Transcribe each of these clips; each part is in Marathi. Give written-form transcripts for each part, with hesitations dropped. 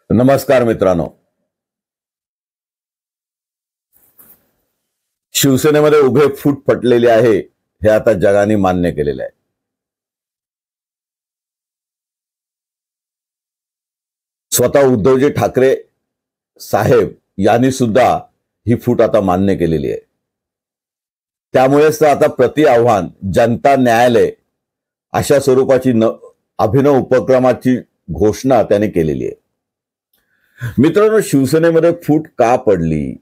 नमस्कार मित्रांनो. शिवसेनेमध्ये उभे फूट फटलेली आहे हे आता जगाने मान्य केलेले आहे. स्वतः उद्धवजी ठाकरे साहेब यांनी सुद्धा ही फूट आता मान्य केलेली आहे. त्यामुळेच तर आता प्रति आव्हान जनता न्यायालय अशा स्वरूपाची अभिनव उपक्रमाची घोषणा त्याने केलेली आहे. मित्रांनो, शिवसेनेमध्ये फूट का पडली?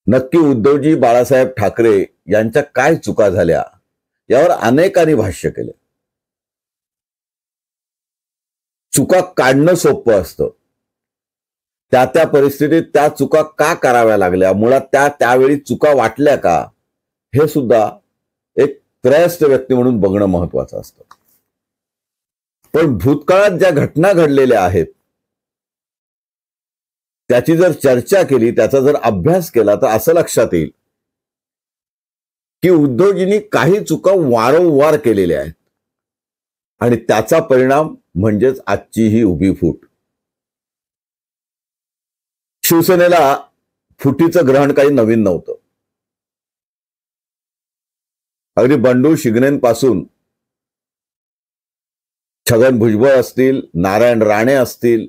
नक्की उद्धवजी बाळासाहेब ठाकरे यांच्या काय चुका झाल्या यावर अनेकांनी भाष्य केले. चुका काढणं सोपं असतं. त्या परिस्थितीत त्या चुका का कराव्या लागल्या, मुळात त्यावेळी चुका वाटल्या का, हे सुद्धा एक त्रयस्थ व्यक्ती म्हणून बघणं महत्वाचं असतं. पण भूतकाळात ज्या घटना घडलेल्या आहेत त्याची जर चर्चा केली, त्याचा जर अभ्यास केला तर असं लक्षात येईल की उद्धवजींनी काही चुका वारंवार केलेल्या आहेत आणि त्याचा परिणाम म्हणजेच आजची ही उभी फूट. शिवसेनेला फुटीचं ग्रहण काही नवीन नव्हतं. अगदी बंडू शिगणेंपासून छगन भुजबळ असतील, नारायण राणे असतील,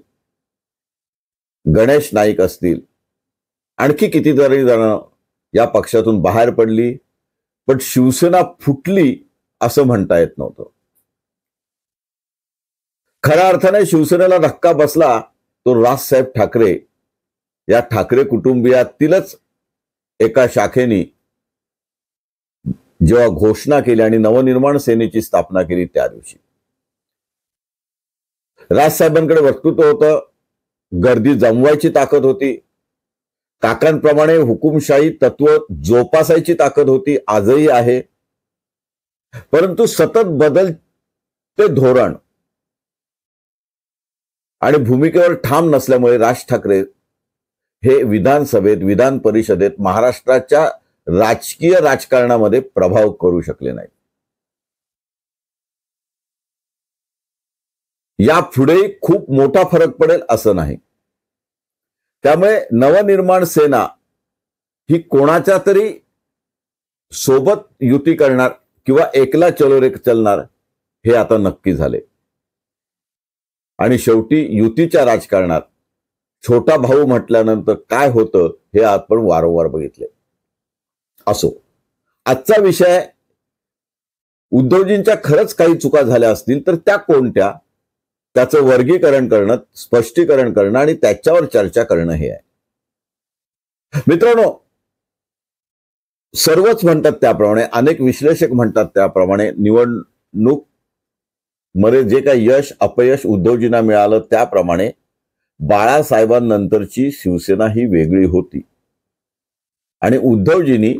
गणेश नाईक असतील, आणखी कितीतरी जण या पक्षातून बाहेर पडली, पण शिवसेना फुटली असं म्हणता येत नव्हतं. खऱ्या अर्थाने शिवसेनेला धक्का बसला तो राजसाहेब ठाकरे या ठाकरे कुटुंबियातीलच एका शाखेने जेव्हा घोषणा केली आणि नवनिर्माण सेनेची स्थापना केली त्या दिवशी. राजसाहेबांकडे वक्तृत्व होतं, गर्दी जमवायची ताकद होती, काकांप्रमाणे हुकुमशाही तत्व जोपासायची ताकद होती, आजही आहे. परंतु सतत बदलते धोरण आणि भूमिकेवर ठाम नसल्यामुळे राज ठाकरे हे विधानसभेत, विधान परिषदेत, महाराष्ट्राच्या राजकीय राजकारणामध्ये प्रभाव करू शकले नाही. यापुढे खूप मोठा फरक पडेल असं नाही. त्यामुळे नवनिर्माण सेना ही कोणाच्या तरी सोबत युती करणार किंवा एकला चलो रे चलणार हे आता नक्की झाले. आणि शेवटी युतीच्या राजकारणात छोटा भाऊ म्हटल्यानंतर काय होतं हे आपण वारंवार बघितले. असो, आजचा विषय उद्धवजींच्या खरंच काही चुका झाल्या असतील तर त्या कोणत्या, त्याचं वर्गीकरण करणं, स्पष्टीकरण करणं आणि त्याच्यावर चर्चा करणं हे आहे. मित्रांनो, सर्वच म्हणतात त्याप्रमाणे, अनेक विश्लेषक म्हणतात त्याप्रमाणे, निवडणूक मध्ये जे काही यश अपयश उद्धवजींना मिळालं त्याप्रमाणे बाळासाहेबांनंतरची शिवसेना ही वेगळी होती आणि उद्धवजींनी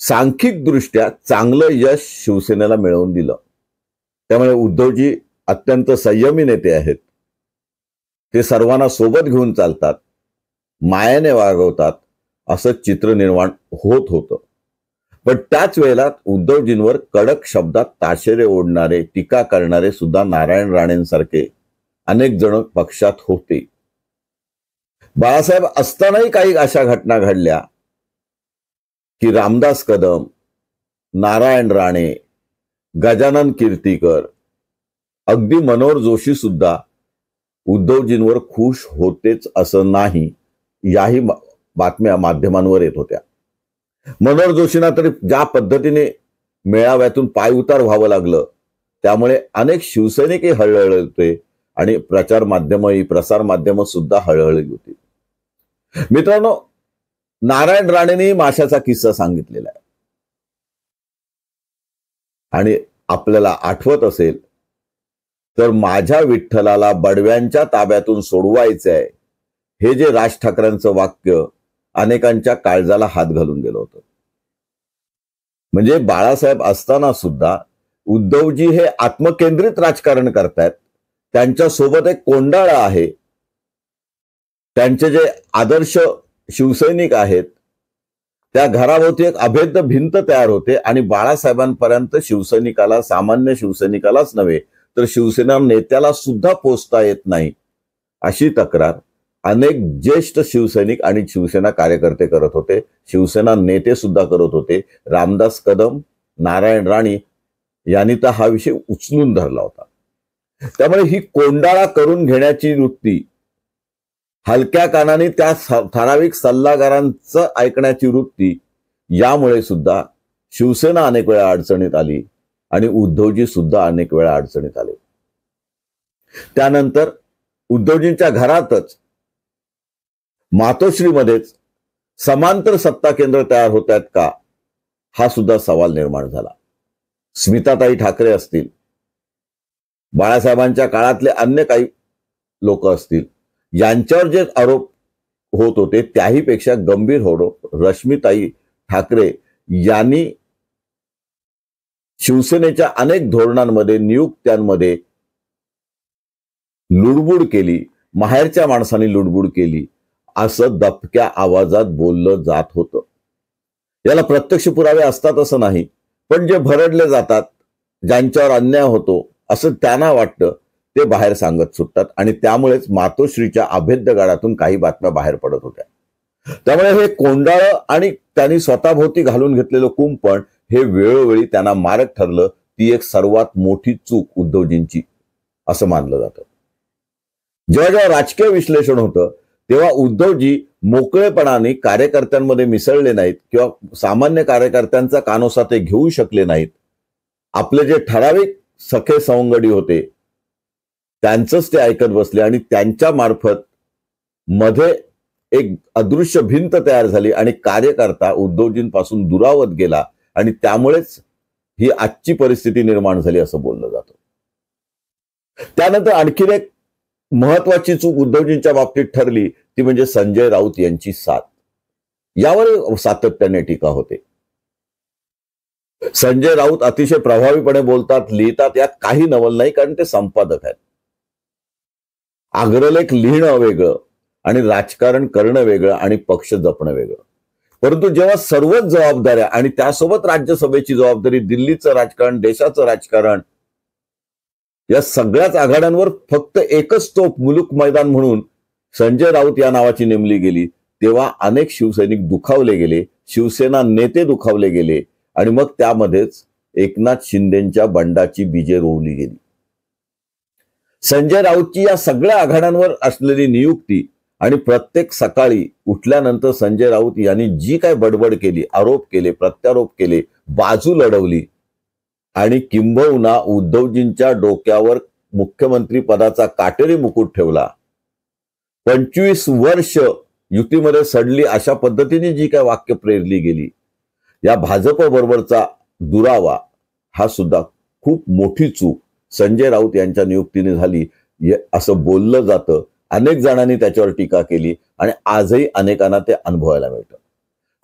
सांख्यिक दृष्ट्या चांगलं यश शिवसेनेला मिळवून दिलं. त्यामुळे उद्धवजी अत्यंत संयमी नेते आहेत. ते सर्वांना सोबत घेऊन चालतात, मायाने वागवतात, असं चित्र निर्माण होत होतं. पण त्याच वेळेला उद्धवजींवर कडक शब्दात ताशेरे ओढणारे, टीका करणारे सुद्धा नारायण राणेंसारखे अनेक जण पक्षात होते. बाळासाहेब असतानाही काही अशा घटना घडल्या की रामदास कदम, नारायण राणे, गजानन कीर्तीकर, अगदी मनोहर जोशी सुद्धा उद्धवजींवर खुश होतेच असं नाही, याही बातम्या माध्यमांवर येत होत्या. मनोहर जोशींना तरी ज्या पद्धतीने मेळाव्यातून पायउतार व्हावं लागलं त्यामुळे अनेक शिवसैनिकही हळहळले होते आणि प्रचार माध्यमही, प्रसार माध्यम सुद्धा हळहळली होती. मित्रांनो, नारायण राणेंनी माशाचा किस्सा सांगितलेला आहे आणि आपल्याला आठवत असेल तर माझ्या विठ्ठलाला बडव्यांच्या ताब्यातून सोडवायचंय हे जे राज ठाकरेंचं वाक्य अनेकांच्या काळजाला हात घालून गेलं होतं. म्हणजे बाळासाहेब असताना सुद्धा उद्धवजी हे आत्मकेंद्रित राजकारण करतायत. त्यांच्या सोबत एक कोंडाळा आहे, त्यांचे जे आदर्श शिवसैनिक आहेत त्या घराभोवती एक अभेद्य भिंत तयार होते आणि बाळासाहेबांपर्यंत शिवसैनिकाला, सामान्य शिवसैनिकालाच नव्हे तर शिवसेना नेत्याला सुद्धा पोचता येत नाही, अशी तक्रार अनेक ज्येष्ठ शिवसैनिक आणि शिवसेना कार्यकर्ते करत होते. शिवसेना नेते सुद्धा करत होते. रामदास कदम, नारायण राणे यांनी तर हा विषय उचलून धरला होता. त्यामुळे ही कोंडाळा करून घेण्याची वृत्ती, हलक्या कानाने त्या ठराविक सल्लागारांचं ऐकण्याची वृत्ती, यामुळे सुद्धा शिवसेना अनेक वेळा अडचणीत आली आणि उद्धवजी सुद्धा अनेक वेळा अडचणीत आले. त्यानंतर उद्धवजींच्या घरातच मातोश्रीमध्येच समांतर सत्ता केंद्र तयार होत आहेत का, हा सुद्धा सवाल निर्माण झाला. स्मिताताई ठाकरे असतील, बाळासाहेबांच्या काळातले अन्य काही लोक असतील, यांच्यावर जे आरोप होत होते त्याही पेक्षा गंभीर आरोप रश्मीताई ठाकरे यांनी शिवसेनेच्या अनेक धोरणांमध्ये, नियुक्त्यांमध्ये लुडबुड केली, माहेरच्या माणसांनी लुडबुड केली, असं दबक्या आवाजात बोललं जात होतं. याला प्रत्यक्ष पुरावे असतात असं नाही, पण जे भरडले जातात, ज्यांच्यावर अन्याय होतो असं त्यांना वाटतं, ते बाहेर सांगत सुटतात आणि त्यामुळेच मातोश्रीच्या अभेद्य गाडातून काही बातम्या बाहेर पडत होत्या. त्यामुळे हे कोंडाळं आणि त्यांनी स्वतःभोवती घालून घेतलेलं कुंपण हे वेळोवेळी त्यांना मारक ठरलं. ती एक सर्वात मोठी चूक उद्धवजींची असं मानलं जातं. जेव्हा जेव्हा राजकीय विश्लेषण होतं तेव्हा उद्धवजी मोकळेपणाने कार्यकर्त्यांमध्ये मिसळले नाहीत किंवा सामान्य कार्यकर्त्यांचा कानोसा ते घेऊ शकले नाहीत. आपले जे ठराविक सखे सवंगडी होते त्यांचंच ते ऐकत बसले आणि त्यांच्या मार्फत मध्ये एक अदृश्य भिंत तयार झाली आणि कार्यकर्ता उद्धवजींपासून दुरावत गेला आणि त्यामुळेच ही आजची परिस्थिती निर्माण झाली असं बोललं जातं. त्यानंतर आणखीन एक महत्वाची चूक उद्धवजींच्या बाबतीत ठरली, ती म्हणजे संजय राऊत यांची साथ. यावर सातत्याने टीका होते. संजय राऊत अतिशय प्रभावीपणे बोलतात, लिहितात, यात काही नवल नाही, कारण ते संपादक आहेत. अग्रलेख लिहिणं वेगळं आणि राजकारण करणं वेगळं आणि पक्ष जपणं वेगळं. परंतु जेव्हा सर्वच जबाबदाऱ्या आणि त्यासोबत राज्यसभेची जबाबदारी, दिल्लीचं राजकारण, देशाचं राजकारण, या सगळ्याच आघाड्यांवर फक्त एकच तोफ मुलुक मैदान म्हणून संजय राऊत या नावाची नेमली गेली, तेव्हा अनेक शिवसैनिक दुखावले गेले, शिवसेना नेते दुखावले गेले आणि मग त्यामध्येच एकनाथ शिंदेच्या बंडाची बीजे रोवली गेली. संजय राऊतची या सगळ्या आघाड्यांवर असलेली नियुक्ती आणि प्रत्येक सकाळी उठल्यानंतर संजय राऊत यांनी जी काय बडबड केली, आरोप केले, प्रत्यारोप केले, बाजू लढवली आणि किंबहुना उद्धवजींच्या डोक्यावर मुख्यमंत्री पदाचा काटेरी मुकुट ठेवला. 25 वर्ष युतीमध्ये सडली, अशा पद्धतीने जी काय वाक्य प्रेरली गेली, या भाजप बरोबरचा दुरावा हा सुद्धा खूप मोठी चूक संजय राऊत यांच्या नियुक्तीने झाली असं बोललं जातं. अनेक जणांनी त्याच्यावर टीका केली आणि आजही अनेकांना ते अनुभवायला मिळतं.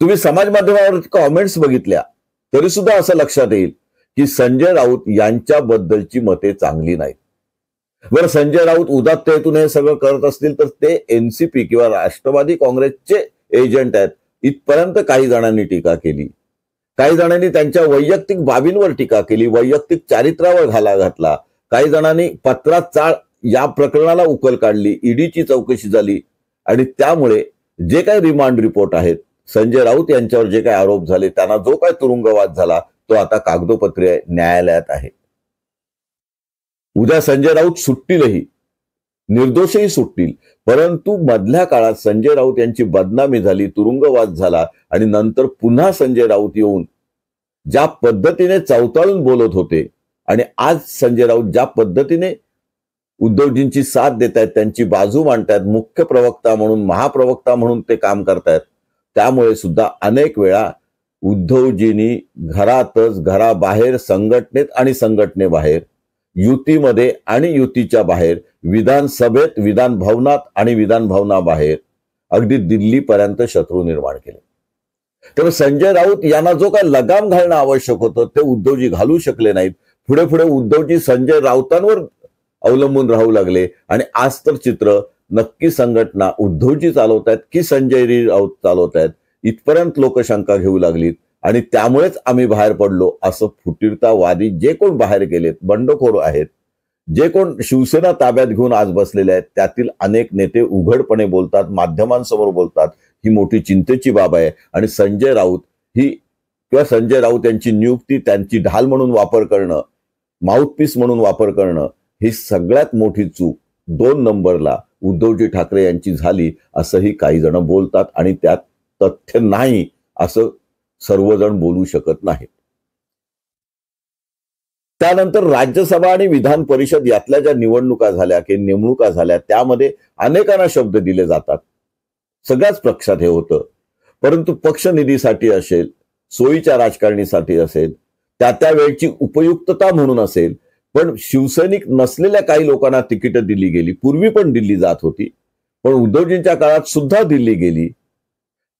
तुम्ही समाज माध्यमावर कॉमेंट्स बघितल्या तरी सुद्धा असं लक्षात येईल की संजय राऊत यांच्याबद्दलची मते चांगली नाहीत. बरं, संजय राऊत उदात्ततेतून हे सगळं करत असतील तर ते एनसीपी किंवा राष्ट्रवादी काँग्रेसचे एजंट आहेत, इथपर्यंत काही जणांनी टीका केली. काही जणांनी त्यांच्या वैयक्तिक बाबींवर टीका केली, वैयक्तिक चारित्र्यावर घाला घातला. काही जणांनी पत्रात चाळ या प्रकरणाला उकल काढली, ईडीची चौकशी झाली आणि त्यामुळे जे काही रिमांड रिपोर्ट आहेत, संजय राऊत यांच्यावर जे काही आरोप झाले, त्यांना जो काही तुरुंगवास झाला, तो आता कागदोपत्री न्यायालयात आहे. उद्या संजय राऊत सुटतीलही, निर्दोषही सुटतील, परंतु मधल्या काळात संजय राऊत यांची बदनामी झाली, तुरुंगवास झाला आणि नंतर पुन्हा संजय राऊत येऊन ज्या पद्धतीने चवताळून बोलत होते आणि आज संजय राऊत ज्या पद्धतीने उद्धवजींची साथ देत आहेत, त्यांची बाजू मांडतायत, मुख्य प्रवक्ता म्हणून, महाप्रवक्ता म्हणून ते काम करतायत, त्यामुळे सुद्धा अनेक वेळा उद्धवजींनी घरातच, घराबाहेर, संघटनेत आणि संघटनेबाहेर, युतीमध्ये आणि युतीच्या बाहेर, विधानसभेत, विधान भवनात आणि विधान भवनाबाहेर, अगदी दिल्लीपर्यंत शत्रू निर्माण केले. त्यामुळे संजय राऊत यांना जो काय लगाम घालणं आवश्यक होतं ते उद्धवजी घालू शकले नाहीत. पुढे पुढे उद्धवजी संजय राऊतांवर अवलंबून राहू लागले आणि आज तर चित्र नक्की संघटना उद्धवजी चालवत आहेत की संजय राऊत चालवत आहेत, इथपर्यंत लोक शंका घेऊ लागलीत आणि त्यामुळेच आम्ही बाहेर पडलो असं फुटीरतावादी जे कोण बाहेर गेलेत, बंडखोर आहेत, जे कोण शिवसेना ताब्यात घेऊन आज बसलेले आहेत त्यातील अनेक नेते उघडपणे बोलतात, माध्यमांसमोर बोलतात. ही मोठी चिंतेची बाब आहे. आणि संजय राऊत संजय राऊत यांची नियुक्ती त्यांची ढाल म्हणून वापर करणं, माउथपीस म्हणून वापर करणं, ही सगळ्यात मोठी चूक 2 नंबरला उद्धवजी ठाकरे यांची झाली असंही काही जण बोलतात. आणि त्यात तथ्य नाही असं सर्वजण बोलू शकत नाहीत. त्यानंतर राज्यसभा आणि विधान परिषद यातल्या ज्या निवडणुका झाल्या की नेमणुका झाल्या त्यामध्ये अनेकांना शब्द दिले जातात. सगळ्याच पक्षात हे होतं. परंतु पक्षनिधीसाठी असेल, सोयीच्या राजकारणीसाठी असेल, त्या वेळची उपयुक्तता म्हणून असेल, पण शिवसैनिक नसलेल्या काही लोकांना तिकीट दिली गेली. पूर्वी पण दिल्ली जात होती, पण उद्धवजींच्या काळात सुद्धा दिल्ली गेली.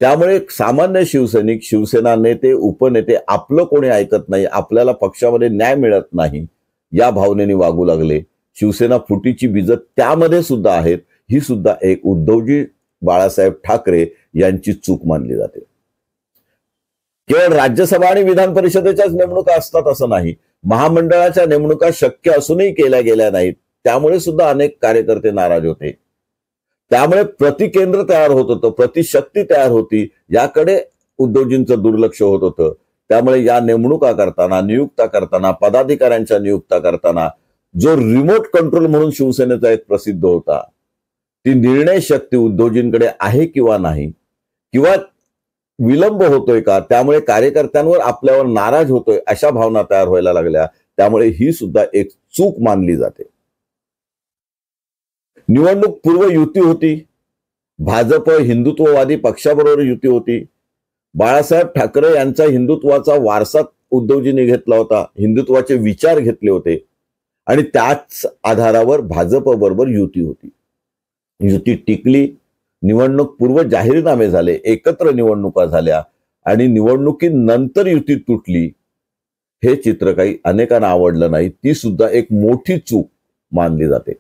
त्यामुळे सामान्य शिवसैनिक, शिवसेना नेते, उपनेते आपलं कोणी ऐकत नाही, आपल्याला पक्षामध्ये न्याय मिळत नाही या भावनेने वागू लागले. शिवसेना फुटीची बीजं त्यामध्ये सुद्धा आहेत. ही सुद्धा एक उद्धवजी बाळासाहेब ठाकरे यांची चूक मानली जाते. केवळ राज्यसभा आणि विधान परिषदेच्याच नेमणुका असतात असं नाही. महामंडळाच्या नेमणुका शक्य असूनही केल्या गेल्या नाहीत. त्यामुळे सुद्धा अनेक कार्यकर्ते नाराज होते. त्यामुळे प्रतिकेंद्र तयार होत होतं, प्रतिशक्ती तयार होती, याकडे उद्धवजींचं दुर्लक्ष होत होतं. त्यामुळे या नेमणुका करताना, नियुक्ता करताना, पदाधिकाऱ्यांच्या नियुक्ता करताना जो रिमोट कंट्रोल म्हणून शिवसेनेचा एक प्रसिद्ध होता, ती निर्णय शक्ती उद्धवजींकडे आहे किंवा नाही, किंवा विलंब होतोय का, त्यामुळे कार्यकर्त्यांवर आपल्यावर नाराज होतोय अशा भावना तयार व्हायला लागल्या. त्यामुळे ही सुद्धा एक चूक मानली जाते. निवडणूक पूर्व युती होती. भाजप हिंदुत्ववादी पक्षाबरोबर युती होती. बाळासाहेब ठाकरे यांचा हिंदुत्वाचा वारसा उद्धवजींनी घेतला होता, हिंदुत्वाचे विचार घेतले होते आणि त्याच आधारावर भाजप बरोबर युती होती. युती टिकली. निवडणूक पूर्व जाहीरनामे झाले, एकत्र निवडणुका झाल्या आणि निवडणुकीनंतर युती तुटली. हे चित्र काही अनेकांना आवडलं नाही. ती सुद्धा एक मोठी चूक मानली जाते.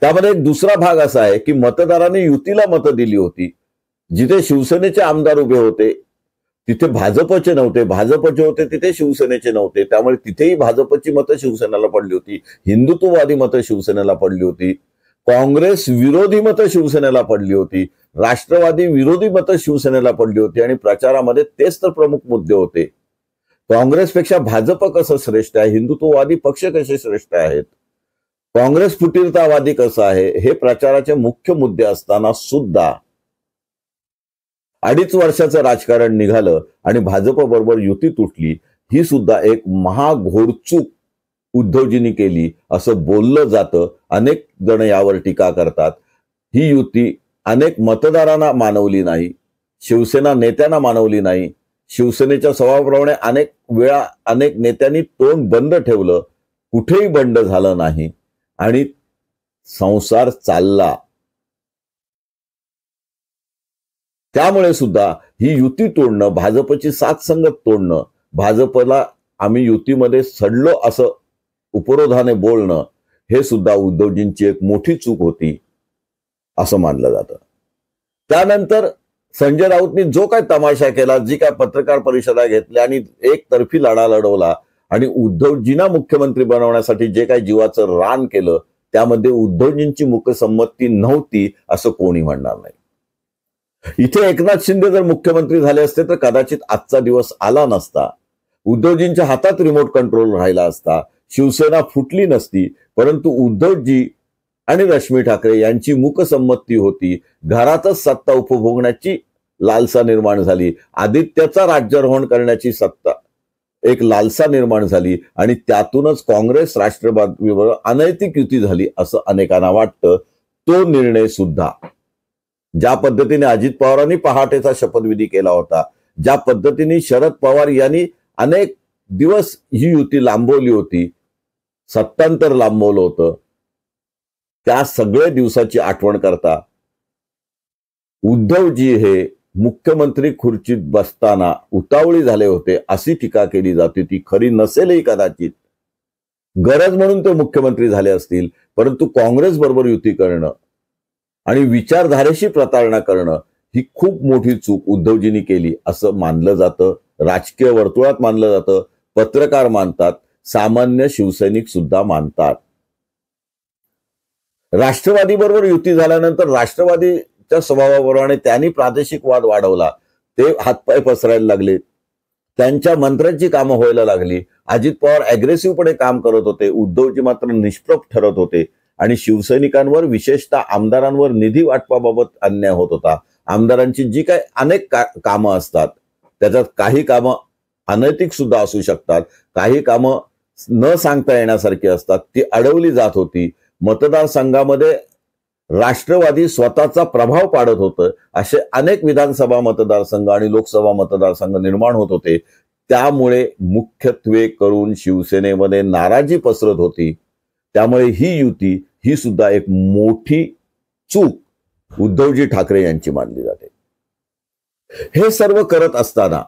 त्यामध्ये एक दुसरा भाग असा आहे की मतदारांनी युतीला मतं दिली होती. जिथे शिवसेनेचे आमदार उभे होते तिथे भाजपचे नव्हते, भाजपचे होते तिथे शिवसेनेचे नव्हते. त्यामुळे तिथेही भाजपची मतं शिवसेनेला पडली होती, हिंदुत्ववादी मतं शिवसेनेला पडली होती, काँग्रेस विरोधी मतं शिवसेनेला पडली होती, राष्ट्रवादी विरोधी मतं शिवसेनेला पडली होती. आणि प्रचारामध्ये तेच तर प्रमुख मुद्दे होते. काँग्रेसपेक्षा भाजप कसं श्रेष्ठ आहे, हिंदुत्ववादी पक्ष कसे श्रेष्ठ आहेत, काँग्रेस फुटीरतावादी कसं आहे, हे प्रचाराचे मुख्य मुद्दे असताना सुद्धा 2.5 वर्षाचं राजकारण निघालं आणि भाजप बरोबर युती तुटली. ही सुद्धा एक महाघोर चूक उद्धवजींनी केली असं बोललं जातं. अनेक जण यावर टीका करतात. ही युती अनेक मतदारांना मानवली नाही, शिवसेना नेत्यांना मानवली नाही. शिवसेनेच्या स्वभावाप्रमाणे अनेक वेळा अनेक नेत्यांनी तोंड बंद ठेवलं, कुठेही बंड झालं नाही आणि संसार चालला. त्यामुळे सुद्धा ही युती तोडणं, भाजपची साथ संगत तोडणं, भाजपला आम्ही युतीमध्ये सडलो असं उपरोधाने बोलणं, हे सुद्धा उद्धवजींची एक मोठी चूक होती असं मानलं जातं. त्यानंतर संजय राऊतनी जो काय तमाशा केला, जी काय पत्रकार परिषदा घेतल्या आणि एकतर्फी लढा लढवला आणि उद्धवजींना मुख्यमंत्री बनवण्यासाठी जे काही जीवाचं रान केलं, त्यामध्ये उद्धवजींची मूकसंमती नव्हती असं कोणी म्हणणार नाही. इथे एकनाथ शिंदे जर मुख्यमंत्री झाले असते तर कदाचित आजचा दिवस आला नसता. उद्धवजींच्या हातात रिमोट कंट्रोल राहिला असता, शिवसेना फुटली नसती. परंतु उद्धवजी आणि रश्मी ठाकरे यांची मूकसंमती होती. घरातच सत्ता उपभोगण्याची लालसा निर्माण झाली, आदित्यचा राज्यारोहण करण्याची एक लालसा निर्माण झाली आणि त्यातूनच काँग्रेस राष्ट्रवादीबरोबर अनैतिक युती झाली असं अनेकांना वाटतं. तो निर्णय सुद्धा ज्या पद्धतीने अजित पवारांनी पहाटेचा शपथविधी केला होता, ज्या पद्धतीने शरद पवार यांनी अनेक दिवस ही युती लांबवली होती, सत्तांतर लांबवलं होतं, त्या सगळ्या दिवसाची आठवण करता उद्धवजी हे मुख्यमंत्री खुर्चीत बसताना उतावळी झाले होते अशी टीका केली जाते. ती खरी नसेलही कदाचित. गरज म्हणून ते मुख्यमंत्री झाले असतील, परंतु काँग्रेस बरोबर युती करणं आणि विचारधारेशी प्रतारणा करणं ही खूप मोठी चूक उद्धवजींनी केली असं मानलं जातं. राजकीय वर्तुळात मानलं जातं, पत्रकार मानतात, सामान्य शिवसैनिक सुद्धा मानतात. राष्ट्रवादी बरोबर युती झाल्यानंतर राष्ट्रवादीच्या स्वभावाप्रमाणे त्यांनी प्रादेशिक वाद वाढवला, ते हातपाय पसरायला लागले, त्यांच्या मंत्र्यांची कामं व्हायला लागली. अजित पवार अग्रेसिव्हपणे काम करत होते, उद्धवजी मात्र निष्प्रभ ठरत होते आणि शिवसैनिकांवर विशेषतः आमदारांवर निधी वाटपाबाबत अन्याय होत होता. आमदारांची जी काही अनेक कामं असतात त्याच्यात काही कामं अनैतिक सुद्धा असू शकतात, काही कामं न सांगता येण्यासारखी असतात, ती अडवली जात होती. मतदारसंघामध्ये राष्ट्रवादी स्वतःचा प्रभाव पाडत होतं. असे अनेक विधानसभा मतदारसंघ आणि लोकसभा मतदारसंघ निर्माण होत होते. त्यामुळे मुख्यत्वे करून शिवसेनेमध्ये नाराजी पसरत होती. त्यामुळे ही युती ही सुद्धा एक मोठी चूक उद्धवजी ठाकरे यांची मानली जाते. हे सर्व करत असताना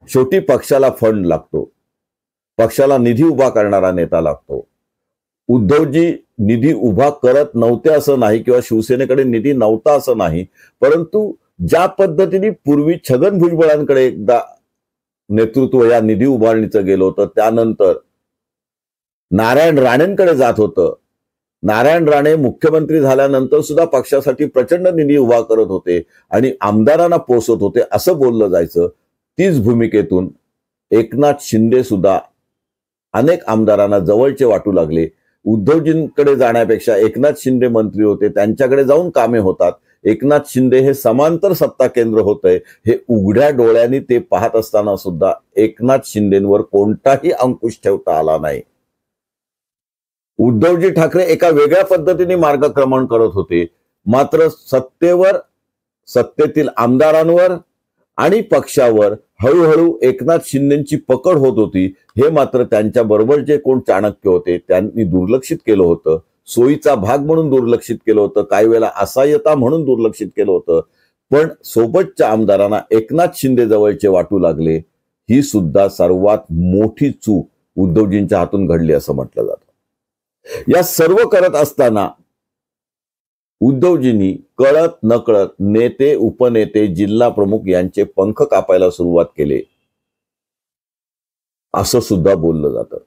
शेवटी पक्षाला फंड लागतो, पक्षाला निधी उभा करणारा नेता लागतो. उद्धवजी निधी उभा करत नव्हते असं नाही किंवा शिवसेनेकडे निधी नव्हता असं नाही, परंतु ज्या पद्धतीने पूर्वी छगन भुजबळांकडे एकदा नेतृत्व या निधी उभारणीचं गेलं होतं, त्यानंतर नारायण राणेंकडे जात होतं. नारायण राणे मुख्यमंत्री झाल्यानंतर सुद्धा पक्षासाठी प्रचंड निधी उभा करत होते आणि आमदारांना पोसत होते असं बोललं जायचं. तीच भूमिकेतून एकनाथ शिंदे सुद्धा अनेक आमदारांना जवळचे वाटू लागले. उद्धवजींकडे जाण्यापेक्षा एकनाथ शिंदे मंत्री होते, त्यांच्याकडे जाऊन कामे होतात. एकनाथ शिंदे हे समांतर सत्ता केंद्र होतंय हे उघड्या डोळ्यांनी ते पाहत असताना सुद्धा एकनाथ शिंदेंवर कोणताही अंकुश ठेवता आला नाही. उद्धवजी ठाकरे एका वेगळ्या पद्धतीने मार्गक्रमण करत होते, मात्र सत्तेतील आमदारांवर आणि पक्षावर हळूहळू एकनाथ शिंदेची पकड होत होती. हे मात्र त्यांच्या बरोबर जे कोण चाणक्य होते त्यांनी दुर्लक्षित केलं होतं, सोयीचा भाग म्हणून दुर्लक्षित केलं होतं, काही वेळेला असहाय्यता म्हणून दुर्लक्षित केलं होतं. पण सोबतच्या आमदारांना एकनाथ शिंदे जवळचे वाटू लागले. ही सुद्धा सर्वात मोठी चूक उद्धवजींच्या हातून घडली असं म्हटलं जातं. या सर्व करत असताना उद्धवजींनी कळत नकळत नेते, उपनेते, जिल्हा प्रमुख यांचे पंख कापायला सुरुवात केले असं सुद्धा बोललं जातं.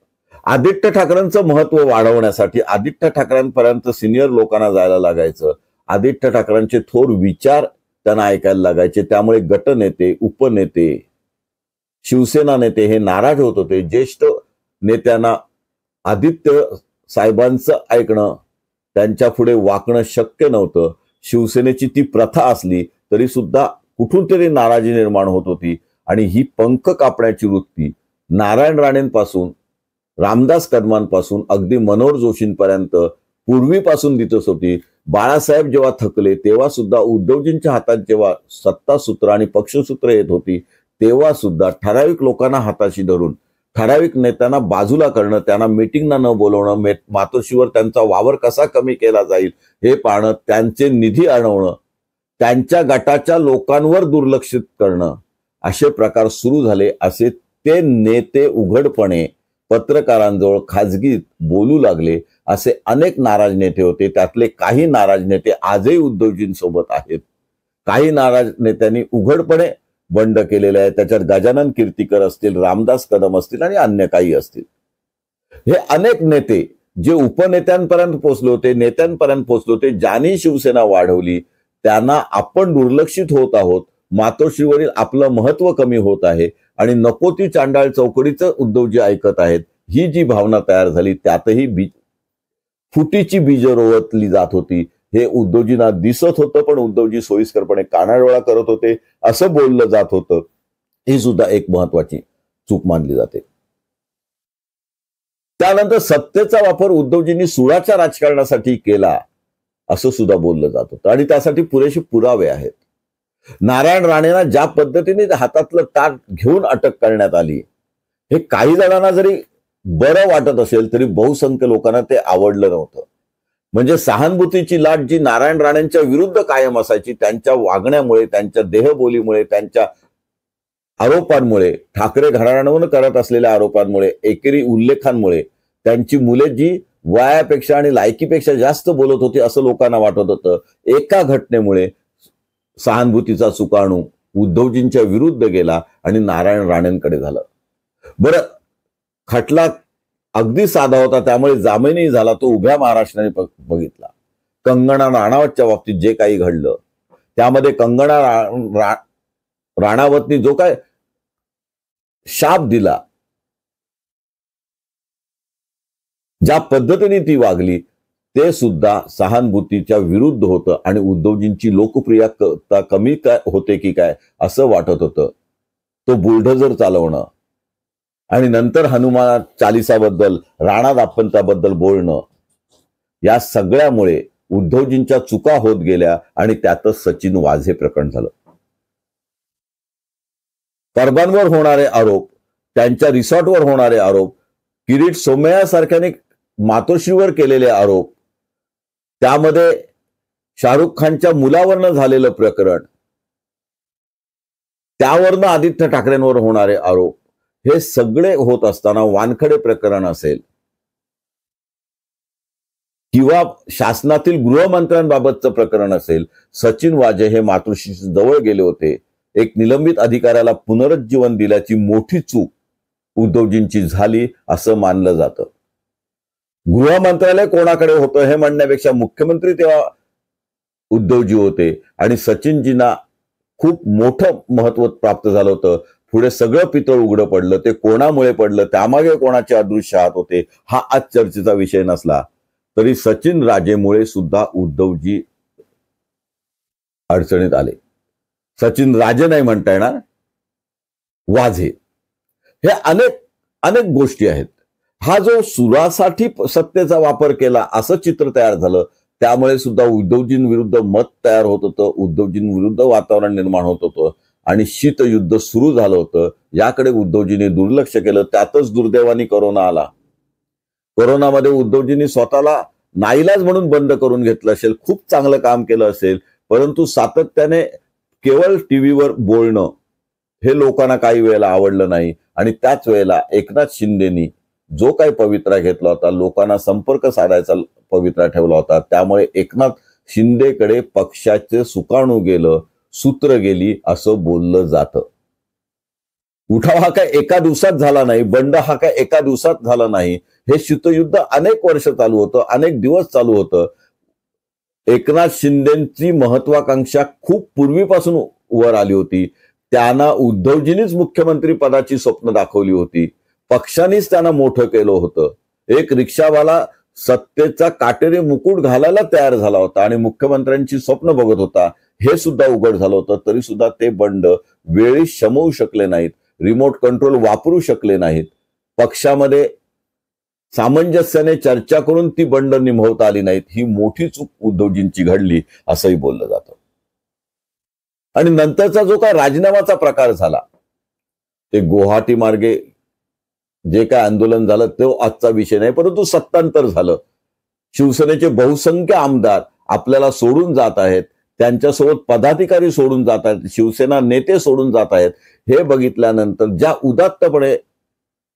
आदित्य ठाकरेंचं महत्व वाढवण्यासाठी आदित्य ठाकरेंपर्यंत सिनियर लोकांना जायला लागायचं. आदित्य ठाकरेंचे थोर विचार त्यांना ऐकायला लागायचे. त्यामुळे गटनेते, उपनेते, शिवसेना नेते हे नाराज होत होते. ज्येष्ठ नेत्यांना आदित्य साहेबांचं ऐकणं, त्यांच्या पुढे वाकणं शक्य नव्हतं. शिवसेनेची ती प्रथा असली तरी सुद्धा कुठून तरी नाराजी निर्माण होत होती आणि ही पंख कापण्याची वृत्ती नारायण राणेंपासून, रामदास कदमांपासून अगदी मनोहर जोशींपर्यंत पूर्वीपासून दिसत होती. बाळासाहेब जेव्हा थकले तेव्हा सुद्धा उद्धवजींच्या हातात जेव्हा सत्तासूत्र आणि पक्षसूत्र येत होती तेव्हा सुद्धा ठराविक लोकांना हाताशी धरून, ठराविक नेत्यांना बाजूला करणं, त्यांना मीटिंगना न बोलवणं, मातोश्रीवर त्यांचा वावर कसा कमी केला जाईल हे पाहणं, त्यांचे निधी अडवणं, त्यांच्या गटाच्या लोकांवर दुर्लक्षित करणं, असे प्रकार सुरू झाले. असे ते नेते उघडपणे पत्रकारांजवळ खाजगीत बोलू लागले. असे अनेक नाराज नेते होते. त्यातले काही नाराज नेते आजही उद्धवजींसोबत आहेत. काही नाराज नेत्यांनी उघडपणे बंड केलेले आहे. त्याच्यात गजानन कीर्तीकर असतील, रामदास कदम असतील आणि अन्य काही असतील. हे अनेक नेते जे उपनेत्यांपर्यंत पोहोचले होते, नेत्यांपर्यंत पोहोचले होते, ज्यांनी शिवसेना वाढवली, त्यांना आपण दुर्लक्षित होत आहोत, मातोश्रीवरील आपलं महत्व कमी होत आहे आणि नको ती चांडाळ चौकडीचं उद्धवजी ऐकत आहेत, ही जी भावना तयार झाली त्यातही फुटीची बीज रोवतली जात होती. हे उद्धवजींना दिसत होतं, पण उद्धवजी सोयीस्करपणे कानाडोळा करत होते असं बोललं जात होतं. ही सुद्धा एक महत्वाची चूक मानली जाते. त्यानंतर सत्तेचा वापर उद्धवजींनी सुडाच्या राजकारणासाठी केला असं सुद्धा बोललं जात होतं आणि त्यासाठी पुरेसे पुरावे आहेत. नारायण राणेंना ज्या पद्धतीने हातातलं ताट घेऊन अटक करण्यात आली, हे काही जणांना जरी बरं वाटत असेल तरी बहुसंख्य लोकांना ते आवडलं नव्हतं. म्हणजे सहानुभूतीची लाट जी नारायण राणेंच्या विरुद्ध कायम असायची, त्यांच्या वागण्यामुळे, त्यांच्या देहबोलीमुळे, त्यांच्या आरोपांमुळे, ठाकरे घराण्यावर करत असलेल्या आरोपांमुळे, एकेरी उल्लेखांमुळे, त्यांची मुले जी वयापेक्षा आणि लायकीपेक्षा जास्त बोलत होती असं लोकांना वाटत होतं. एका घटनेमुळे सहानुभूतीचा सुकाणू उद्धवजींच्या विरुद्ध गेला आणि नारायण राणेंकडे झालं. बरं, खटला अगदी साधा होता, त्यामुळे जामीनही झाला. तो उभ्या महाराष्ट्राने बघितला. कंगना राणावतच्या बाबतीत जे काही घडलं त्यामध्ये कंगना राणावतनी जो काय शाप दिला, ज्या पद्धतीने ती वागली ते सुद्धा सहानुभूतीच्या विरुद्ध होतं आणि उद्धवजींची लोकप्रियता कमी काय होते की काय असं वाटत होतं. तो बुलडोझर चालवणं आणि नंतर हनुमान चालिसाबद्दल, राणा दाम्पत्याबद्दल बोलणं, या सगळ्यामुळे उद्धवजींच्या चुका होत गेल्या आणि त्यातच सचिन वाझे प्रकरण झालं. परबांवर होणारे आरोप, त्यांच्या रिसॉर्टवर होणारे आरोप, किरीट सोमय्या सारख्याने मातोश्रीवर केलेले आरोप, त्यामध्ये शाहरुख खानच्या मुलावरनं झालेलं प्रकरण, त्यावरनं आदित्य ठाकरेंवर होणारे आरोप, हे सगळे होत असताना वानखडे प्रकरण असेल किंवा शासनातील गृहमंत्र्यांबाबतचं प्रकरण असेल, सचिन वाझे हे मातोश्री जवळ गेले होते. एक निलंबित अधिकाऱ्याला पुनरुज्जीवन दिल्याची मोठी चूक उद्धवजींची झाली असं मानलं जातं. गृहमंत्रालय कोणाकडे होतं हे म्हणण्यापेक्षा मुख्यमंत्री तेव्हा उद्धवजी होते आणि सचिनजींना खूप मोठं महत्व प्राप्त झालं होतं. पुढे सगळं पितळ उघडं पडलं. ते कोणामुळे पडलं, त्यामागे कोणाचे अदृश्य हात होते, हा आज चर्चेचा विषय नसला तरी सचिन राजेमुळे सुद्धा उद्धवजी अडचणीत आले. सचिन राजे नाही म्हणता येणार, वाझे. हे अनेक गोष्टी आहेत. हा जो सुरासाठी सत्तेचा वापर केला असं चित्र तयार झालं, त्यामुळे सुद्धा उद्धवजींविरुद्ध मत तयार होत होतं, उद्धवजींविरुद्ध वातावरण निर्माण होत होतं आणि शीतयुद्ध सुरू झालं होतं. याकडे उद्धवजींनी दुर्लक्ष केलं. त्यातच दुर्दैवाने कोरोना आला. कोरोनामध्ये उद्धवजींनी स्वतःला नाईलाज म्हणून बंद करून घेतलं असेल, खूप चांगलं काम केलं असेल, परंतु सातत्याने केवळ टीव्हीवर बोलणं हे लोकांना काही वेळेला आवडलं नाही आणि त्याच वेळेला एकनाथ शिंदेनी जो काही पवित्रा घेतला होता, लोकांना संपर्क साधायचा पवित्रा ठेवला होता, त्यामुळे एकनाथ शिंदेकडे पक्षाचे सुकाणू गेलं, सूत्र गेली असं बोललं जातं. उठाव हा काय एका दिवसात झाला नाही, बंड हा काय एका दिवसात झाला नाही. हे शीतयुद्ध अनेक वर्ष चालू होतं, अनेक दिवस चालू होतं. एकनाथ शिंदेची महत्वाकांक्षा खूप पूर्वीपासून वर आली होती. त्यांना उद्धवजींनीच मुख्यमंत्री पदाची स्वप्न दाखवली होती. पक्षानेच त्यांना मोठं केलं होतं. एक रिक्षावाला सत्तेचा काटेरी मुकुट घालायला तयार झाला होता आणि मुख्यमंत्र्यांची स्वप्न बघत होता, हे सुद्धा उघड झालं होतं. तरी सुद्धा ते बंड वेळी शमवू शकले नाहीत, रिमोट कंट्रोल वापरू शकले नाहीत. पक्षामध्ये सामंजस्याने चर्चा करून ती बंड निभवता आली नाहीत. ही मोठी चूक उद्धवजींची घडली असंही बोललं जातं. आणि नंतरचा जो काय राजीनामाचा प्रकार झाला, ते गुवाहाटी मार्गे जे काय आंदोलन झालं तो आजचा विषय नाही, परंतु सत्तांतर झालं. शिवसेनेचे बहुसंख्य आमदार आपल्याला सोडून जात आहेत, त्यांच्यासोबत पदाधिकारी सोडून जात आहेत, शिवसेना नेते सोडून जात आहेत. हे बघितल्यानंतर ज्या उदात्तपणे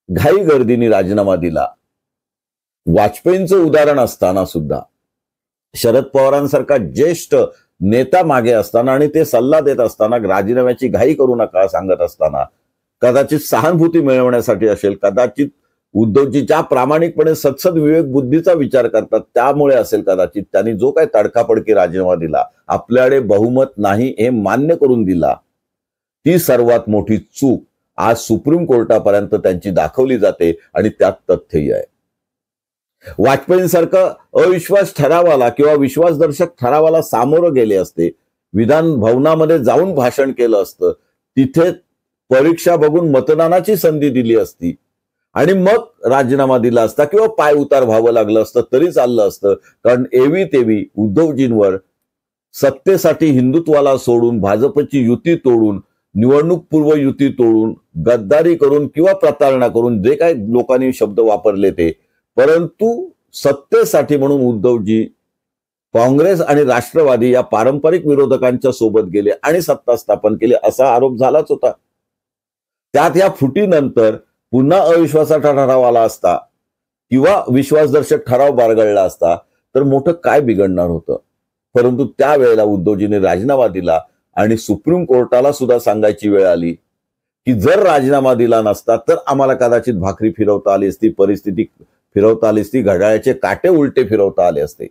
घाई गर्दीने राजीनामा दिला, वाजपेयींचं उदाहरण असताना सुद्धा, शरद पवारांसारखा ज्येष्ठ नेता मागे असताना आणि ते सल्ला देत असताना, राजीनाम्याची घाई करू नका सांगत असताना, कदाचित सहानुभूती मिळवण्यासाठी असेल, कदाचित उद्धवजी ज्या प्रामाणिकपणे सत्सद विवेक बुद्धीचा विचार करतात त्यामुळे असेल, कदाचित त्यांनी जो काही तडकाफडकी राजीनामा दिला, आपल्याकडे बहुमत नाही हे मान्य करून दिला, ती सर्वात मोठी चूक आज सुप्रीम कोर्टापर्यंत त्यांची दाखवली जाते आणि त्यात तथ्यही आहे. वाजपेयींसारखं अविश्वास ठरावाला किंवा विश्वासदर्शक ठरावाला सामोरं गेले असते, विधान भवनामध्ये जाऊन भाषण केलं असतं, तिथे परीक्षा बघून मतदानाची संधी दिली असती आणि मग राजीनामा दिला असता किंवा पाय उतार व्हावं लागलं असतं तरी चाललं असतं. कारण एवी तेवी उद्धवजींवर सत्तेसाठी हिंदुत्वाला सोडून, भाजपची युती तोडून, निवडणूक पूर्व युती तोडून, गद्दारी करून किंवा प्रतारणा करून जे काही लोकांनी शब्द वापरले ते, परंतु सत्तेसाठी म्हणून उद्धवजी काँग्रेस आणि राष्ट्रवादी या पारंपरिक विरोधकांच्या सोबत गेले आणि सत्ता स्थापन केली असा आरोप झालाच होता. त्यात या फुटीनंतर पुन्हा अविश्वासाचा ठराव आला असता किंवा विश्वासदर्शक ठराव बारगळला असता तर मोठं काय बिघडणार होतं. परंतु त्यावेळेला उद्धवजींनी राजीनामा दिला आणि सुप्रीम कोर्टाला सुद्धा सांगायची वेळ आली की जर राजीनामा दिला नसता तर आम्हाला कदाचित भाकरी फिरवता आली असती, परिस्थिती फिरवता आली असती, घड्याळाचे काटे उलटे फिरवता आले असते.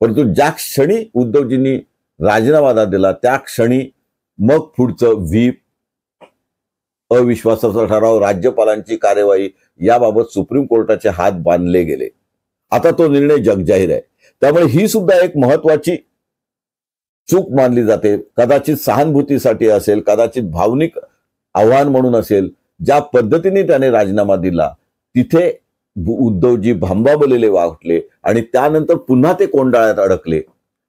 परंतु ज्या क्षणी उद्धवजींनी राजीनामा दिला त्या क्षणी मग पुढचं व्हीप, अविश्वासाचा ठराव, राज्यपालांची कार्यवाही याबाबत सुप्रीम कोर्टाचे हात बांधले गेले. आता तो निर्णय जगजाहीर आहे. त्यामुळे ही सुद्धा एक महत्वाची चूक मानली जाते. कदाचित सहानुभूतीसाठी असेल, कदाचित भावनिक आव्हान म्हणून असेल. ज्या पद्धतीने त्याने राजीनामा दिला तिथे उद्धवजी भांबावलेले वाटले आणि त्यानंतर पुन्हा ते कोंडाळ्यात अडकले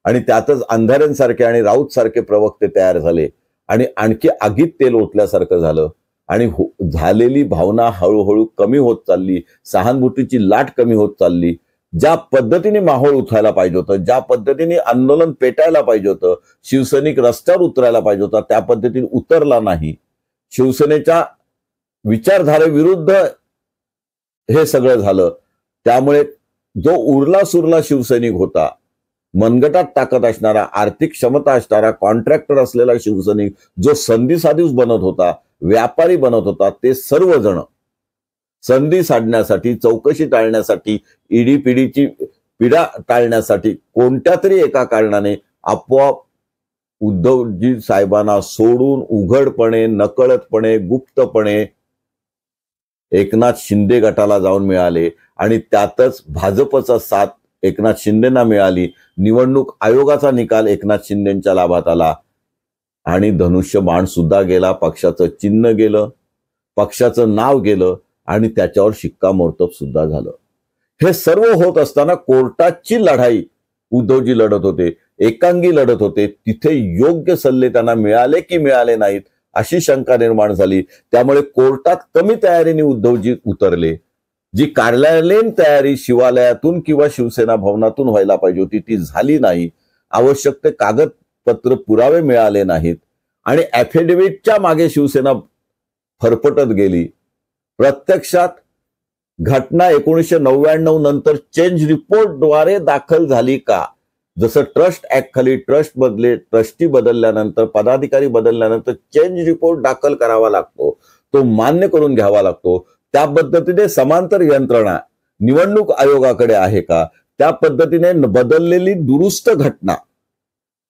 आणि त्यातच अंधाऱ्यांसारखे आणि राऊत सारखे प्रवक्ते तयार झाले आणि आणखी आगीत तेल ओतल्यासारखं झालं आणि झालेली भावना हळूहळू कमी होत चालली, सहानुभूतीची लाट कमी होत चालली. ज्या पद्धतीने माहोल उठायला पाहिजे होतं, ज्या पद्धतीने आंदोलन पेटायला पाहिजे होतं, शिवसैनिक रस्त्यावर उतरायला पाहिजे होता, त्या पद्धतीने उतरला नाही. शिवसेनेच्या विचारधारेविरुद्ध हे सगळं झालं. त्यामुळे जो उरला सुरला शिवसैनिक होता, मनगटात ताकद असणारा, आर्थिक क्षमता असणारा, कॉन्ट्रॅक्टर असलेला शिवसैनिक जो संधी साधूस बनत होता, व्यापारी बनत होता, ते सर्वजण संधी साधण्यासाठी, चौकशी टाळण्यासाठी, ईडीपीडीची पीडा टाळण्यासाठी कोणत्या तरी एका कारणाने आपोआप उद्धवजी साहेबांना सोडून उघडपणे, नकळतपणे, गुप्तपणे एकनाथ शिंदे गटाला जाऊन मिळाले आणि त्यातच भाजपचा साथ एकनाथ शिंदेना मिळाली. निवडणूक आयोगाचा निकाल एकनाथ शिंदेच्या लाभात आला आणि धनुष्यबाण सुद्धा गेला, पक्षाचं चिन्ह गेलं, पक्षाचं नाव गेलं आणि त्याच्यावर शिक्कामोर्तब सुद्धा झालं. हे सर्व होत असताना कोर्टाची लढाई उद्धवजी लढत होते, एकांगी लढत होते. तिथे योग्य सल्ले त्यांना मिळाले की मिळाले नाहीत अशी शंका निर्माण झाली. त्यामुळे कोर्टात कमी तयारीने उद्धवजी उतरले. जी कार्यालयीन तयारी शिवालयातून किंवा शिवसेना भवनातून व्हायला पाहिजे होती ती झाली नाही. आवश्यक ते कागदपत्र पुरावे मिळाले नाहीत आणि ऍफिडेव्हिटच्या मागे शिवसेना फरफटत गेली. प्रत्यक्षात घटना 1999 नंतर चेंज रिपोर्टद्वारे दाखल झाली का? जसं ट्रस्ट ऍक्ट खाली ट्रस्टी बदलल्यानंतर, पदाधिकारी बदलल्यानंतर चेंज रिपोर्ट दाखल करावा लागतो, तो मान्य करून घ्यावा लागतो. त्या पद्धतीने समांतर यंत्रणा निवडणूक आयोगाकडे आहे का? त्या पद्धतीने बदललेली दुरुस्त घटना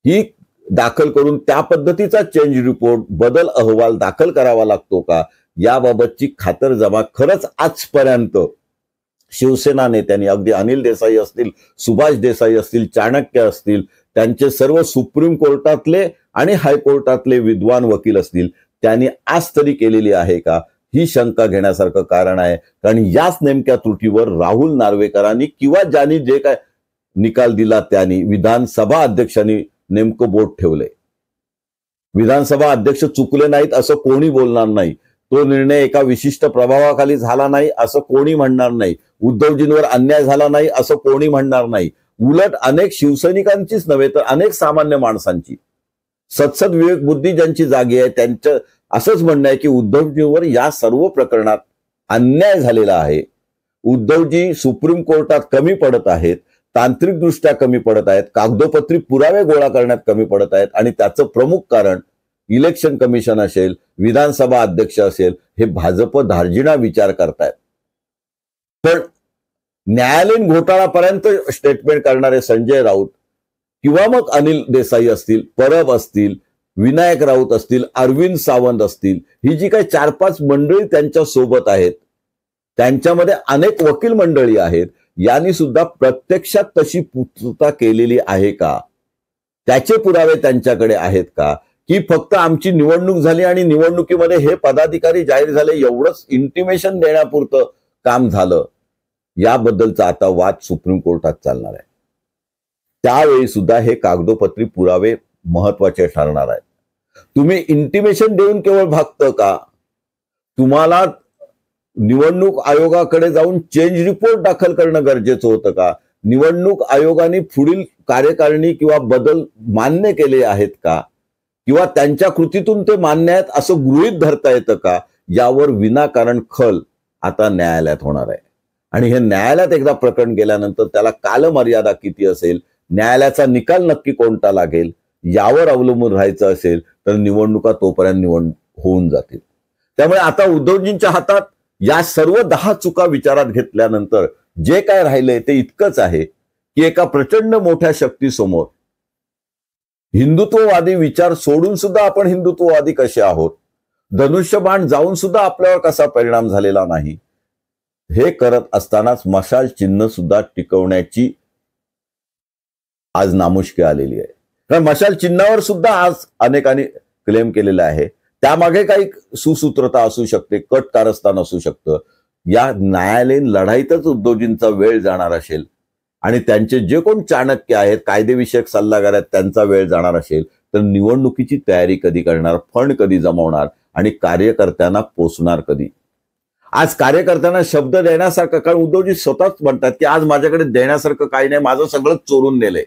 ही दाखल करून त्या पद्धतीचा चेंज रिपोर्ट, बदल अहवाल दाखल करावा लागतो का? याबाबतची खातरजमा खरंच आजपर्यंत शिवसेना नेत्यांनी, अगदी अनिल देसाई असतील, सुभाष देसाई असतील, चाणक्य असतील, त्यांचे सर्व सुप्रीम कोर्टातले आणि हायकोर्टातले विद्वान वकील असतील, त्यांनी आज तरी केलेली आहे का? ही शंका घेण्यासारखं कारण आहे. कारण याच नेमक्या त्रुटीवर राहुल नार्वेकरांनी किंवा ज्यांनी जे काय निकाल दिला त्यांनी, विधानसभा अध्यक्षांनी नेमकं बोट ठेवले. विधानसभा अध्यक्ष चुकले नाहीत असं कोणी बोलणार नाही. तो निर्णय एका विशिष्ट प्रभावाखाली झाला नाही असं कोणी म्हणणार नाही. उद्धवजींवर अन्याय झाला नाही असं कोणी म्हणणार नाही. उलट अनेक शिवसैनिकांचीच नव्हे तर अनेक सामान्य माणसांची, सत्सद विवेक बुद्धी ज्यांची जागी आहे त्यांचं असंच म्हणणं आहे की उद्धवजींवर या सर्व प्रकरणात अन्याय झालेला आहे. उद्धवजी सुप्रीम कोर्टात कमी पडत आहेत, तांत्रिकदृष्ट्या कमी पडत आहेत, कागदोपत्री पुरावे गोळा करण्यात कमी पडत आहेत आणि त्याचं प्रमुख कारण इलेक्शन कमिशन असेल, विधानसभा अध्यक्ष असेल, हे भाजप धार्जिणा विचार करतायत. पण न्यायालयीन घोटाळापर्यंत स्टेटमेंट करणारे संजय राऊत किंवा मग अनिल देसाई असतील, परब असतील, विनायक राऊत असतील, अरविंद सावंत असतील, ही जी काही 4-5 मंडळी त्यांच्या सोबत आहेत, त्यांच्यामध्ये अनेक वकील मंडळी आहेत, यांनी सुद्धा प्रत्यक्षात तशी पूर्तता केलेली आहे का? त्याचे पुरावे त्यांच्याकडे आहेत का? की फक्त आमची निवडणूक झाली आणि निवडणुकीमध्ये हे पदाधिकारी जाहीर झाले एवढंच इंटिमेशन देण्यापुरतं काम झालं? याबद्दलचा आता वाद सुप्रीम कोर्टात चालणार आहे. त्यावेळी सुद्धा हे कागदोपत्री पुरावे महत्वाचे ठरणार आहेत. तुम्ही इंटिमेशन देऊन केवळ भागतं का? तुम्हाला निवडणूक आयोगाकडे जाऊन चेंज रिपोर्ट दाखल करणं गरजेचं होतं का? निवडणूक आयोगाने पुढील कार्यकारिणी किंवा बदल मान्य केले आहेत का? किंवा त्यांच्या कृतीतून ते मान्य आहेत असं गृहीत धरता येतं का? यावर विनाकारण खल आता न्यायालयात होणार आहे. आणि हे न्यायालयात एकदा प्रकरण गेल्यानंतर त्याला कालमर्यादा किती असेल, न्यायालयाचा निकाल नक्की कोणता लागेल यावर अवलंबून राहायचं असेल तर निवडणुका तोपर्यंत होऊन जातील. त्यामुळे आता उद्धवजींच्या हातात या सर्व 10 चुका विचारात घेतल्यानंतर जे काय राहिलंय ते इतकंच आहे की एका प्रचंड मोठ्या शक्तीसमोर हिंदुत्ववादी विचार सोडून सुद्धा आपण हिंदुत्ववादी कसे आहोत, धनुष्यबाण जाऊन सुद्धा आपल्यावर कसा परिणाम झालेला नाही, हे करत असतानाच मशाल चिन्ह सुद्धा टिकवण्याची आज नामुष्की आलेली आहे. कारण मशाल चिन्हावर सुद्धा आज अनेकांनी क्लेम केलेलं आहे. त्यामागे काही सुसूत्रता असू शकते, कट कारस्थान असू शकतं. या न्यायालयीन लढाईतच उद्धवजींचा वेळ जाणार असेल आणि त्यांचे जे कोण चाणक्य आहेत, कायदेविषयक सल्लागार आहेत, त्यांचा वेळ जाणार असेल, तर निवडणुकीची तयारी कधी करणार, फंड कधी जमवणार आणि कार्यकर्त्यांना पोचणार कधी. आज कार्यकर्त्यांना शब्द देण्यासारखं, कारण उद्धवजी स्वतःच म्हणतात की आज माझ्याकडे देण्यासारखं काही नाही, माझं सगळं चोरून नेलंय.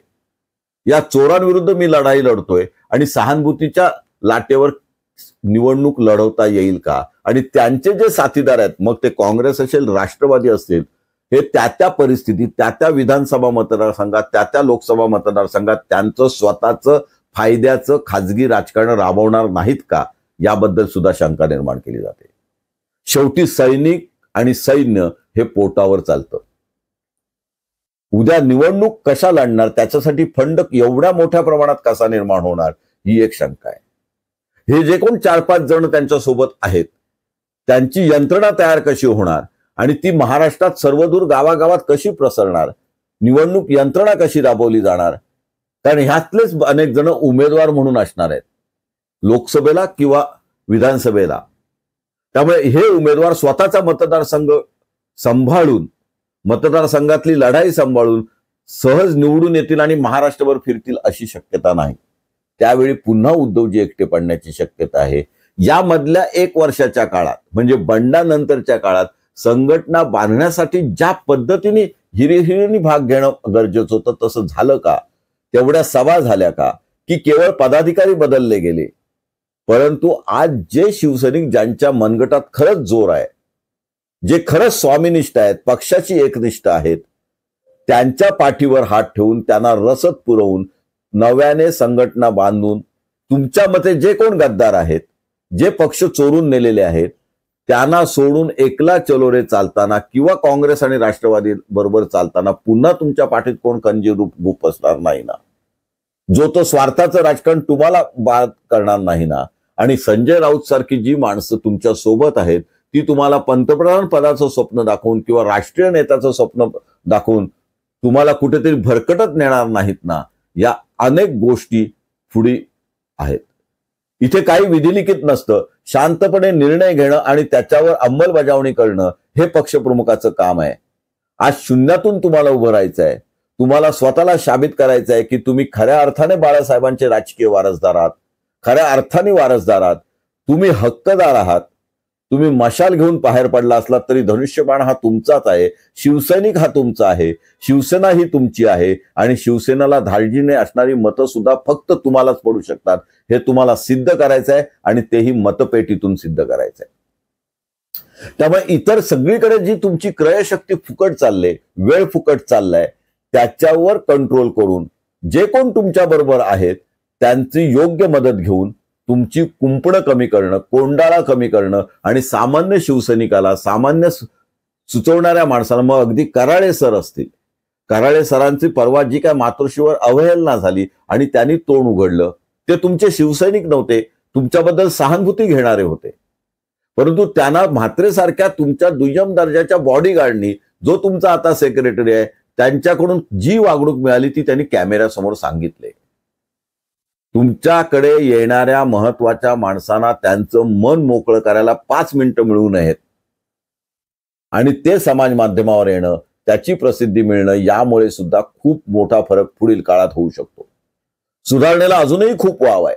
या चोरांविरुद्ध मी लढाई लढतोय आणि सहानुभूतीच्या लाटेवर निवडणूक लढवता येईल का? आणि त्यांचे जे साथीदार आहेत, मग ते काँग्रेस असेल, राष्ट्रवादी असतील, हे त्या परिस्थितीत, त्या विधानसभा मतदारसंघात, त्या लोकसभा मतदारसंघात त्यांचं स्वतःचं फायद्याचं खाजगी राजकारण राबवणार नाहीत का? याबद्दल सुद्धा शंका निर्माण केली जाते. शेवटी सैनिक आणि सैन्य हे पोटावर चालतं. उद्या निवडणूक कशा लढणार, त्याच्यासाठी फंड एवढ्या मोठ्या प्रमाणात कसा निर्माण होणार, ही एक शंका आहे. हे जे कोण 4-5 जण त्यांच्या सोबत आहेत, त्यांची यंत्रणा तयार कशी होणार आणि ती महाराष्ट्रात सर्वदूर गावागावात कशी प्रसरणार, निवडणूक यंत्रणा कशी राबवली जाणार. कारण ह्यातलेच अनेक जण उमेदवार म्हणून असणार आहेत लोकसभेला किंवा विधानसभेला. त्यामुळे हे उमेदवार स्वतःचा मतदारसंघ सांभाळून, मतदारसंघातली लढाई सांभाळून सहज निवडून येतील आणि महाराष्ट्रभर फिरतील अशी शक्यता नाही. त्यावेळी पुन्हा उद्धवजी एकटे पडण्याची शक्यता आहे. यामधल्या 1 वर्षाच्या काळात, म्हणजे बंडानंतरच्या काळात संघटना बांधण्यासाठी ज्या पद्धतीने हिरिहिरीने भाग घेणं गरजेचं होतं, तसं झालं का? तेवढ्या सभा झाल्या का? की केवळ पदाधिकारी बदलले गेले? परंतु आज जे शिवसैनिक ज्यांच्या मनगटात खरंच जोर आहे, जे खरंच स्वामीनिष्ठ आहेत, पक्षाची एकनिष्ठ आहेत, त्यांच्या पाठीवर हात ठेवून, त्यांना रसद पुरवून, नव्याने संघटना बांधून, तुमच्या मते जे कोण गद्दार आहेत, जे पक्ष चोरून नेलेले आहेत, त्यांना सोडून एकला चलो रे चालताना किंवा काँग्रेस आणि राष्ट्रवादी बरोबर चालताना पुन्हा तुमच्या पाठीत कोण कंजी गुप असणार नाही ना. जो तो स्वार्थाचं राजकारण तुम्हाला बाद करणार नाही ना. आणि संजय राऊत सारखी जी माणसं तुमच्या सोबत आहेत, ती तुम्हाला पंतप्रधान पदाचं स्वप्न दाखवून किंवा राष्ट्रीय नेत्याचं स्वप्न दाखवून तुम्हाला कुठेतरी भरकटत नेणार नाहीत ना. या अनेक गोष्टी पुढे आहेत. इथे काही विधिलिखित नसतं. शांतपणे निर्णय घेणं आणि त्याच्यावर अंमलबजावणी करणं हे पक्षप्रमुखाचं काम आहे. आज शून्यातून तुम्हाला उभं राहायचं आहे. तुम्हाला स्वतःला साबित करायचं आहे की तुम्ही खऱ्या अर्थाने बाळासाहेबांचे राजकीय वारसदार आहात, खऱ्या अर्थाने वारसदार आहात, तुम्ही हक्कदार आहात. तुम्ही मशाल घेऊन बाहेर पडला असला तरी धनुष्यबाण हा तुमचाच आहे, शिवसैनिक हा तुमचा आहे, शिवसेना ही तुमची आहे आणि शिवसेनेला धार्जिने असणारी मतं सुद्धा फक्त तुम्हालाच पडू शकतात. हे तुम्हाला सिद्ध करायचं आहे आणि तेही मतपेटीतून सिद्ध करायचं आहे. त्यामुळे इतर सगळीकडे जी तुमची क्रयशक्ती फुकट चालले, वेळ फुकट चाललाय, त्याच्यावर कंट्रोल करून जे कोण तुमच्या बरोबर आहेत त्यांची योग्य मदत घेऊन तुमची कुंपणं कमी करणं, कोंडाळा कमी करणं आणि सामान्य शिवसैनिकाला, सामान्य सुचवणाऱ्या माणसाला, मग अगदी कराळे सर असतील, कराळे सरांची परवा जी काय मातोश्रीवर अवहेलना झाली आणि त्यांनी तोंड उघडलं, ते तुमचे शिवसैनिक नव्हते, तुमच्याबद्दल सहानुभूती घेणारे होते. परंतु त्यांना म्हात्रेसारख्या तुमच्या दुय्यम दर्जाच्या बॉडीगार्डनी, जो तुमचा आता सेक्रेटरी आहे, त्यांच्याकडून जी वागणूक मिळाली ती त्यांनी कॅमेऱ्यासमोर सांगितले. तुमच्याकडे येणाऱ्या महत्वाच्या माणसांना त्यांचं मन मोकळं करायला 5 मिनिटं मिळू नयेत आणि ते समाज माध्यमावर येणं, त्याची प्रसिद्धी मिळणं, यामुळे सुद्धा खूप मोठा फरक पुढील काळात होऊ शकतो. सुधारणेला अजूनही खूप वाव आहे.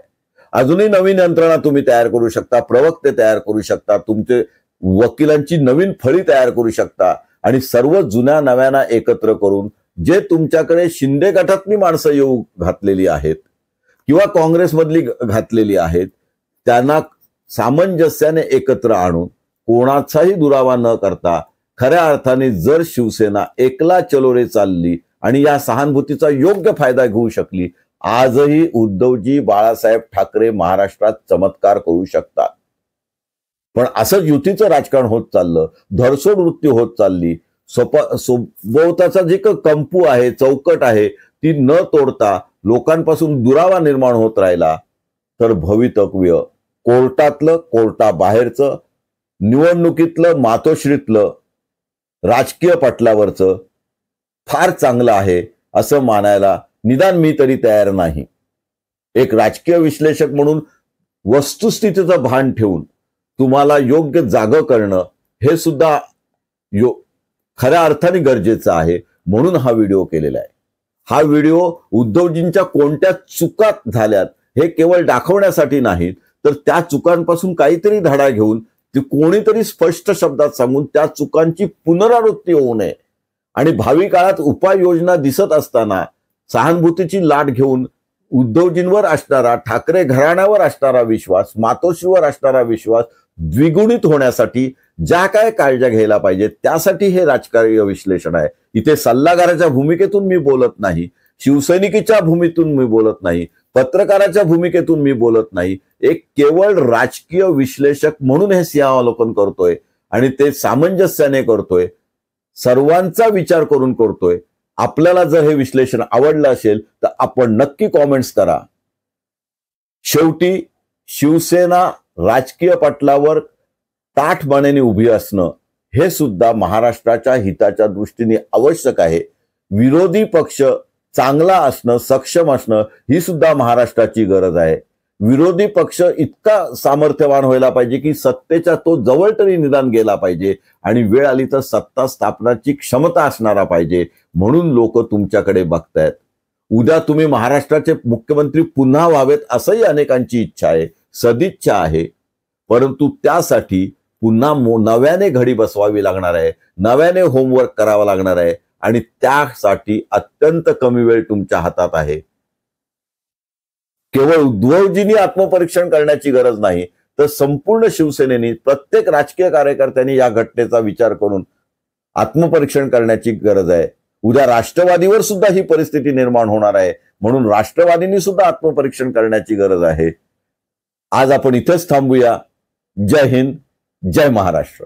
अजूनही नवीन यंत्रणा तुम्ही तयार करू शकता, प्रवक्ते तयार करू शकता, तुमचे वकिलांची नवीन फळी तयार करू शकता आणि सर्व जुन्या नव्याना एकत्र करून जे तुमच्याकडे शिंदे गटातली माणसं येऊ घातलेली आहेत किंवा काँग्रेसमधली घातलेली आहेत, त्यांना सामंजस्याने एकत्र आणून कोणाचाही दुरावा न करता खऱ्या अर्थाने जर शिवसेना एकला चलो रे चालली आणि या सहानुभूतीचा योग्य फायदा घेऊ शकली, आजही उद्धवजी बाळासाहेब ठाकरे महाराष्ट्रात चमत्कार करू शकतात. पण असंच युतीचं राजकारण होत चाललं, धरसोड वृत्ती होत चालली, सोबताचा जे कंपू आहे, चौकट आहे, ती न तोडता लोकांपासून दुरावा निर्माण होत राहिला तर भवितव्य कोर्टातलं, कोर्टाबाहेरचं, निवडणुकीतलं, मातोश्रीतलं, राजकीय पटलावरचं फार चांगलं आहे असं मानायला निदान मी तरी तयार नाही. एक राजकीय विश्लेषक म्हणून वस्तुस्थितीचं भान ठेवून तुम्हाला योग्य जागं करणं हे सुद्धा खऱ्या अर्थाने गरजेचं आहे, म्हणून हा व्हिडिओ केलेला आहे. हा व्हिडिओ उद्धवजींच्या कोणत्या चुका झाल्यात हे केवळ दाखवण्यासाठी नाही, तर त्या चुकांपासून काहीतरी धडा घेऊन ती कोणीतरी स्पष्ट शब्दात सांगून त्या चुकांची पुनरावृत्ती होऊ नये आणि भावी काळात उपाययोजना दिसत असताना सहानुभूतीची लाट घेऊन उद्धवजींवर असणारा, ठाकरे घराण्यावर असणारा विश्वास, मातोश्रीवर असणारा विश्वास द्विगुणित होण्यासाठी ज्या काय काळज्या घ्यायला पाहिजे त्यासाठी हे राजकीय विश्लेषण आहे. इथे सल्लागाराच्या भूमिकेतून मी बोलत नाही, शिवसैनिकीच्या भूमिकेतून मी बोलत नाही, पत्रकाराच्या भूमिकेतून मी बोलत नाही. एक केवळ राजकीय विश्लेषक म्हणून हे सिंहावलोकन करतोय आणि ते सामंजस्याने करतोय, सर्वांचा विचार करून करतोय. आपल्याला जर हे विश्लेषण आवडलं असेल तर आपण नक्की कॉमेंट्स करा. शेवटी शिवसेना राजकीय पटलावर ताठपणाने उभी असणं हे सुद्धा महाराष्ट्राच्या हिताच्या दृष्टीने आवश्यक आहे. विरोधी पक्ष चांगला असणं, सक्षम असणं ही सुद्धा महाराष्ट्राची गरज आहे. विरोधी पक्ष इतका सामर्थ्यवान व्हायला पाहिजे की सत्तेच्या तो जवळ तरी निदान गेला पाहिजे आणि वेळ आली तर सत्ता स्थापनाची क्षमता असणारा पाहिजे. म्हणून लोक तुमच्याकडे बघतायत. उद्या तुम्ही महाराष्ट्राचे मुख्यमंत्री पुन्हा व्हावेत असंही अनेकांची इच्छा आहे, सदिच्छा आहे. परंतु त्यासाठी पुन्हा नव्याने घडी बसवावी लागणार आहे, नव्याने होमवर्क करावा लागणार आहे आणि त्यासाठी अत्यंत कमी वेळ तुमच्या हातात आहे. केवळ उद्धवजींनी आत्मपरीक्षण करण्याची गरज नाही, तर संपूर्ण शिवसेनेने, प्रत्येक राजकीय कार्यकर्त्यांनी या घटनेचा विचार करून आत्मपरीक्षण करण्याची गरज आहे. उद्या राष्ट्रवादीवर सुद्धा ही परिस्थिती निर्माण होणार आहे, म्हणून राष्ट्रवादींनी सुद्धा आत्मपरीक्षण करण्याची गरज आहे. आज आपण इथेच थांबूया. जय हिंद, जय महाराष्ट्र.